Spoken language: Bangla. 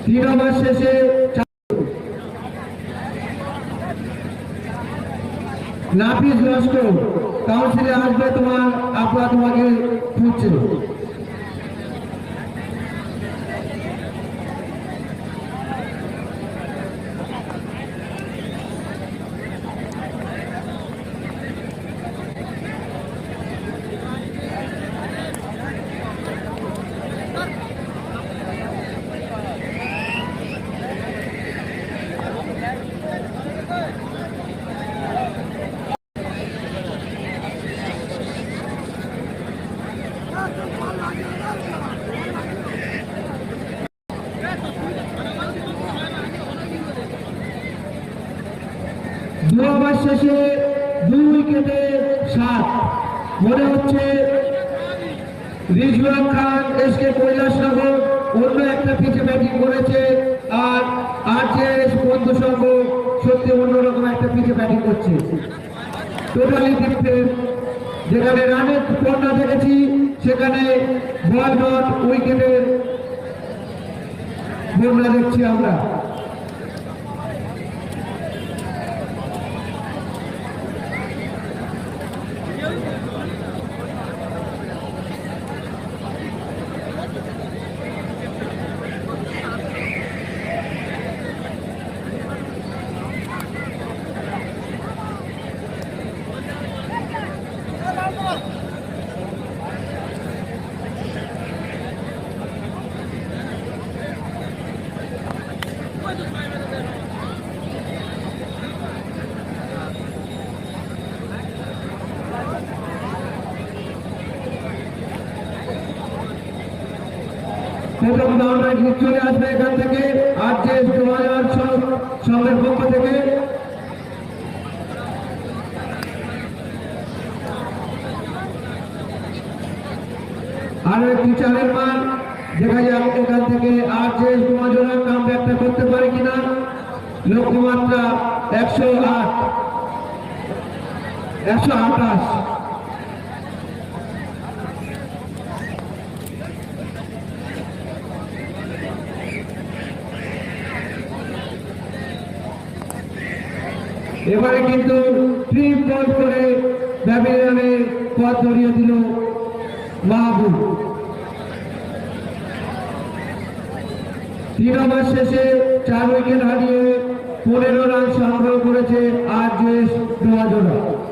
3 ওভার শেষে নাফিস লস্কর কাউন্সিলে আসবে, আপনারা তোমাকে খুঁজছে। দু ওভার শেষে 2 উইকেটে 7। মনে হচ্ছে রিজওয়ান খান এসকে কৈলাসনগর অন্য একটা পিচে ব্যাটিং করেছে, আর আরজেএস বন্ধু সংঘ সত্যি অন্যরকম একটা পিচে ব্যাটিং করছে। টোটালি ডিফারেন্ট, যেখানে রানের পণ্য দেখেছি সেখানে বল নট উইকেটের বন্যা দেখছি আমরা। প্রথম রাউন্ডে চলে আসবে এখান থেকে আরজেএস 2006 সংঘের পক্ষ থেকে। আরো একটি চারের মান দেখা যাক এখান থেকে আরজেএস 2000 কামব্যাকটা করতে পারে কিনা। লক্ষ্যমাত্রা 108, 128। এবারে কিন্তু ট্রিপ বল করে ব্যাবিলিয়নের পথ ধরিয়ে দিল মাহবুব। 3 ওভার শেষে 4 উইকেট হারিয়ে 15 রান সংগ্রহ করেছে আরজেএস 2000।